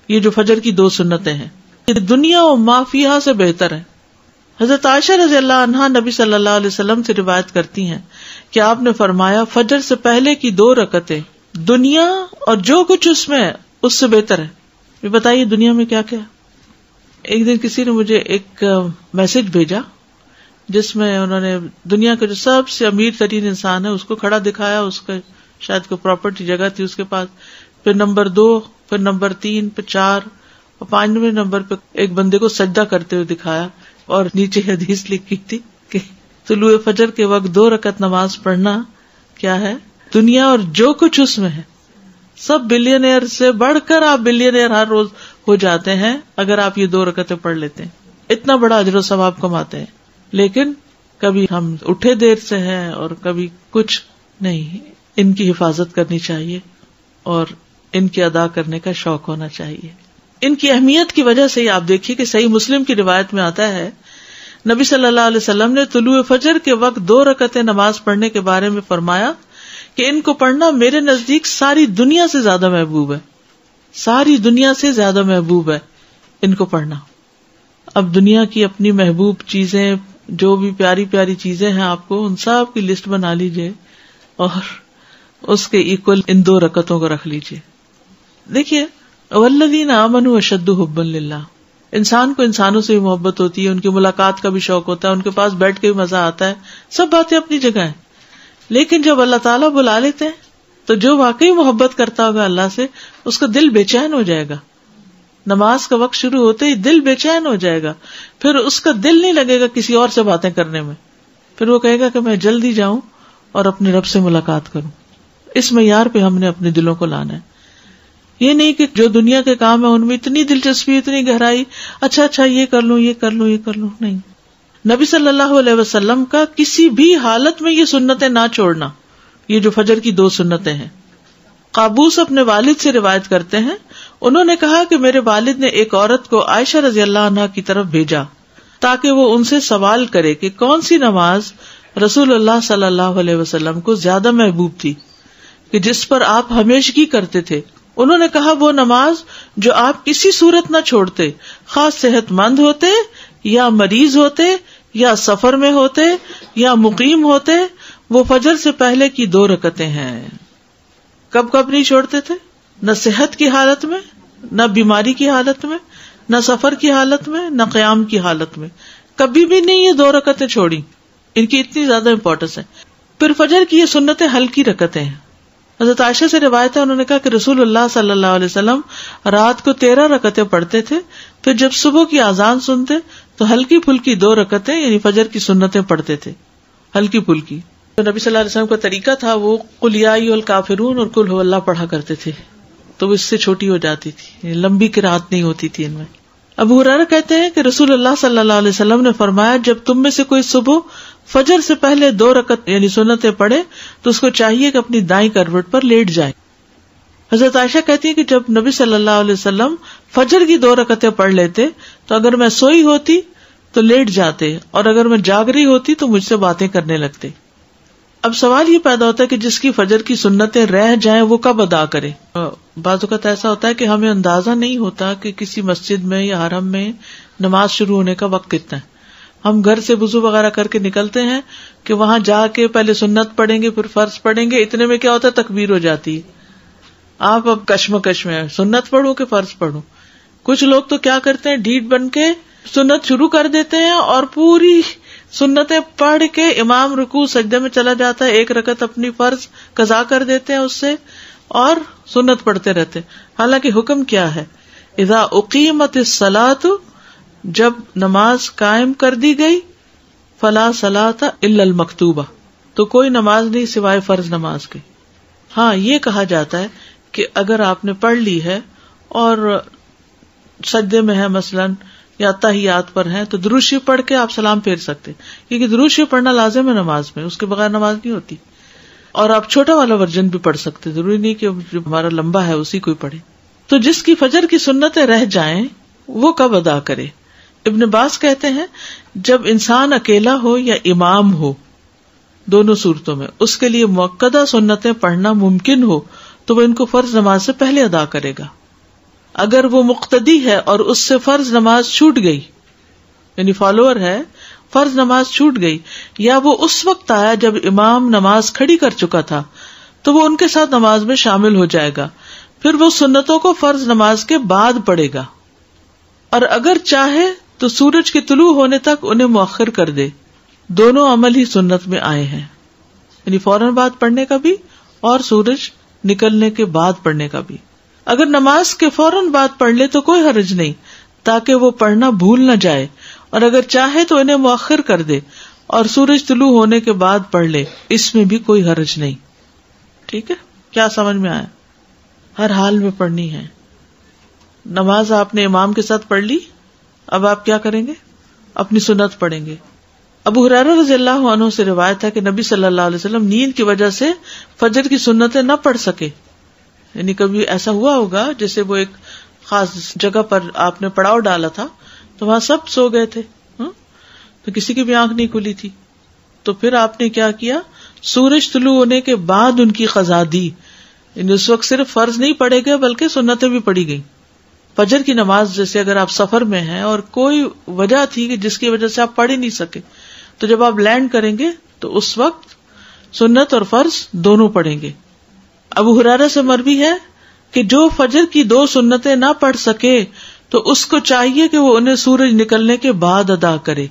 یہ جو فجر کی 2 سنتیں ہیں یہ دنیا و ما فیہا سے بہتر ہے. حضرت عائشہ رضی اللہ عنہا نبی صلی اللہ علیہ وسلم سے روایت کرتی ہیں کہ آپ نے فرمایا فجر سے پہلے کی 2 رکعتیں دنیا اور جو کچھ اس میں ہے اس سے بہتر ہے. یہ بتائیے دنیا میں کیا کیا. ایک دن کسی نے مجھے ایک میسج بھیجا جس میں انہوں نے دنیا کا جو سب سے امیر ترین انسان ہے اس کو کھڑا دکھایا, اس کا شاید کوئی پراپرٹی جگہ تھی اس کے پاس, پھر نمبر 2, پھر نمبر 3, پھر 4 اور 5ویں نمبر پہ ایک بندے کو سجدہ کرتے ہوئے دکھایا, اور نیچے حدیث لکھی تھی کہ طلوع فجر کے وقت 2 رکعت نماز پڑھنا کیا ہے دنیا اور جو کچھ اس میں ہے. سب بلینئر سے بڑھ کر آپ بلینئر ہر روز ہو جاتے ہیں اگر آپ یہ 2 رکعتیں پڑھ لیتے ہیں. اتنا بڑا اجر و ثواب کماتے ہیں. لیکن کبھی ہم اٹھے دیر سے ہیں اور کبھی کچھ نہیں. ان کی حفاظت کرنی چاہیے اور ان کی ادا کرنے کا شوق ہونا چاہیے. ان کی اہمیت کی وجہ سے آپ دیکھیے کہ صحیح مسلم کی روایت میں آتا ہے نبی صلی اللہ علیہ وسلم نے طلوع فجر کے وقت 2 رکعتیں نماز پڑھنے کے بارے میں فرمایا کہ ان کو پڑھنا میرے نزدیک ساری دنیا سے زیادہ محبوب ہے. ساری دنیا سے زیادہ محبوب ہے ان کو پڑھنا. اب دنیا کی اپنی محبوب چیزیں جو بھی پیاری پیاری چیزیں ہیں آپ کو ان سب کی لسٹ بنا لیجئے اور اس کے ایکول ان 2 رکعتوں کو رکھ لیجئے. دیکھیے والذین آمنوا اشد حبا للہ, انسان کو انسانوں سے بھی محبت ہوتی ہے, ان کی ملاقات کا بھی شوق ہوتا ہے, ان کے پاس بیٹھ کے بھی مزہ آتا ہے, سب باتیں اپنی جگہ ہیں. لیکن جب اللہ تعالیٰ بلا لیتے ہیں تو جو واقعی محبت کرتا ہوگا اللہ سے اس کا دل بے چین ہو جائے گا. نماز کا وقت شروع ہوتے ہی دل بے چین ہو جائے گا, پھر اس کا دل نہیں لگے گا کسی اور سے باتیں کرنے میں, پھر وہ کہے گا کہ میں جلدی جاؤں اور اپنے رب سے ملاقات کروں. اس معیار پہ ہم نے اپنے دلوں کو لانا ہے. یہ نہیں کہ جو دنیا کے کام ہے ان میں اتنی دلچسپی, اتنی گہرائی, اچھا یہ کر لوں, یہ کر لوں, یہ کر لوں, نہیں. نبی صلی اللہ علیہ وسلم کا کسی بھی حالت میں یہ سنتیں نہ چھوڑنا, یہ جو فجر کی 2 سنتیں ہیں. قابوس اپنے والد سے روایت کرتے ہیں, انہوں نے کہا کہ میرے والد نے ایک عورت کو عائشہ رضی اللہ عنہا کی طرف بھیجا تاکہ وہ ان سے سوال کرے کہ کون سی نماز رسول اللہ صلی اللہ علیہ وسلم کو زیادہ محبوب تھی کہ جس پر آپ ہمیشگی کرتے تھے. انہوں نے کہا وہ نماز جو آپ کسی صورت نہ چھوڑتے, خاص صحت مند ہوتے یا مریض ہوتے یا سفر میں ہوتے یا مقیم ہوتے, وہ فجر سے پہلے کی 2 رکعتیں ہیں. کب کب نہیں چھوڑتے تھے؟ نہ صحت کی حالت میں, نہ بیماری کی حالت میں, نہ سفر کی حالت میں, نہ قیام کی حالت میں, کبھی بھی نہیں یہ 2 رکعتیں چھوڑی. ان کی اتنی زیادہ امپورٹنس ہے. پھر فجر کی یہ سنتیں ہلکی رکعتیں ہیں. حضرت عائشہ سے روایت ہے, انہوں نے کہا کہ رسول اللہ صلی اللہ علیہ وسلم رات کو 13 رکعتیں پڑھتے تھے, پھر جب صبح کی اذان سنتے تو ہلکی پھلکی 2 رکعتیں یعنی فجر کی سنتیں پڑھتے تھے, ہلکی پھلکی. تو نبی صلی اللہ علیہ وسلم کا طریقہ تھا وہ قل یا ایھا الکافرون اور قل ھو اللہ پڑھا کرتے تھے, تو وہ اس سے چھوٹی ہو جاتی تھی, لمبی قرات نہیں ہوتی تھی ان میں. ابو ہریرہ کہتے ہیں کہ رسول اللہ صلی اللہ علیہ وسلم نے فرمایا جب تم میں سے کوئی صبح فجر سے پہلے 2 رکعت یعنی سنتیں پڑھے تو اس کو چاہیے کہ اپنی دائیں کروٹ پر لیٹ جائے. حضرت عائشہ کہتی ہے کہ جب نبی صلی اللہ علیہ وسلم فجر کی 2 رکعتیں پڑھ لیتے تو اگر میں سوئی ہوتی تو لیٹ جاتے, اور اگر میں جاگ رہی ہوتی تو مجھ سے باتیں کرنے لگتے. اب سوال یہ پیدا ہوتا ہے کہ جس کی فجر کی سنتیں رہ جائیں وہ کب ادا کرے؟ بعض اوقات ایسا ہوتا ہے کہ ہمیں اندازہ نہیں ہوتا کہ کسی مسجد میں یا حرم میں نماز شروع ہونے کا وقت کتنا ہے. ہم گھر سے وضو وغیرہ کر کے نکلتے ہیں کہ وہاں جا کے پہلے سنت پڑھیں گے پھر فرض پڑھیں گے, اتنے میں کیا ہوتا ہے تکبیر ہو جاتی ہے. آپ اب کشمکش میں ہیں سنت پڑھوں کہ فرض پڑھوں. کچھ لوگ تو کیا کرتے ہیں ڈھیٹ بن کے سنت شروع کر دیتے ہیں اور پوری سنتیں پڑھ کے امام رکوع سجدے میں چلا جاتا ہے, 1 رکعت اپنی فرض قضا کر دیتے ہیں اس سے اور سنت پڑھتے رہتے. حالانکہ حکم کیا ہے؟ اذا اقیمت الصلاۃ, جب نماز قائم کر دی گئی, فلا صلاۃ الا المکتوبہ, تو کوئی نماز نہیں سوائے فرض نماز کے. ہاں یہ کہا جاتا ہے کہ اگر آپ نے پڑھ لی ہے اور سجدے میں ہے مثلاً یا تحیات پر ہیں تو درود شریف پڑھ کے آپ سلام پھیر سکتے, کیونکہ درود شریف پڑھنا لازم ہے نماز میں, اس کے بغیر نماز نہیں ہوتی. اور آپ چھوٹا والا ورژن بھی پڑھ سکتے, ضروری نہیں کہ جو ہمارا لمبا ہے اسی کو پڑھے. تو جس کی فجر کی سنتیں رہ جائیں وہ کب ادا کرے؟ ابن باز کہتے ہیں جب انسان اکیلا ہو یا امام ہو, دونوں صورتوں میں اس کے لیے مؤکدہ سنتیں پڑھنا ممکن ہو تو وہ ان کو فرض نماز سے پہلے ادا کرے گا. اگر وہ مقتدی ہے اور اس سے فرض نماز چھوٹ گئی، یعنی فالوور ہے، فرض نماز چھوٹ گئی، یا وہ اس وقت آیا جب امام نماز کھڑی کر چکا تھا، تو وہ ان کے ساتھ نماز میں شامل ہو جائے گا، پھر وہ سنتوں کو فرض نماز کے بعد پڑھے گا، اور اگر چاہے تو سورج کے طلوع ہونے تک انہیں مؤخر کر دے. دونوں عمل ہی سنت میں آئے ہیں، یعنی فوراً بعد پڑھنے کا بھی اور سورج نکلنے کے بعد پڑھنے کا بھی. اگر نماز کے فوراً بعد پڑھ لے تو کوئی حرج نہیں، تاکہ وہ پڑھنا بھول نہ جائے، اور اگر چاہے تو انہیں مؤخر کر دے اور سورج طلوع ہونے کے بعد پڑھ لے، اس میں بھی کوئی حرج نہیں. ٹھیک ہے، کیا سمجھ میں آیا؟ ہر حال میں پڑھنی ہے. نماز آپ نے امام کے ساتھ پڑھ لی، اب آپ کیا کریں گے؟ اپنی سنت پڑھیں گے. ابو ہریرہ رضی اللہ عنہ سے روایت ہے کہ نبی صلی اللہ علیہ وسلم نیند کی وجہ سے فجر کی سنتیں نہ پڑھ سکے. یعنی کبھی ایسا ہوا ہوگا جیسے وہ ایک خاص جگہ پر آپ نے پڑاؤ ڈالا تھا تو وہاں سب سو گئے تھے، تو کسی کی بھی آنکھ نہیں کھلی تھی، تو پھر آپ نے کیا کیا؟ سورج طلوع ہونے کے بعد ان کی قضا دی. یعنی اس وقت صرف فرض نہیں پڑھے گئے بلکہ سنتیں بھی پڑھی گئیں. فجر کی نماز جیسے اگر آپ سفر میں ہیں اور کوئی وجہ تھی کہ جس کی وجہ سے آپ پڑھ ہی نہیں سکے، تو جب آپ لینڈ کریں گے تو اس وقت سنت اور فرض دونوں پڑھیں گے. ابو ہریرہ سے مروی ہے کہ جو فجر کی 2 سنتیں نہ پڑھ سکے تو اس کو چاہیے کہ وہ انہیں سورج نکلنے کے بعد ادا کرے.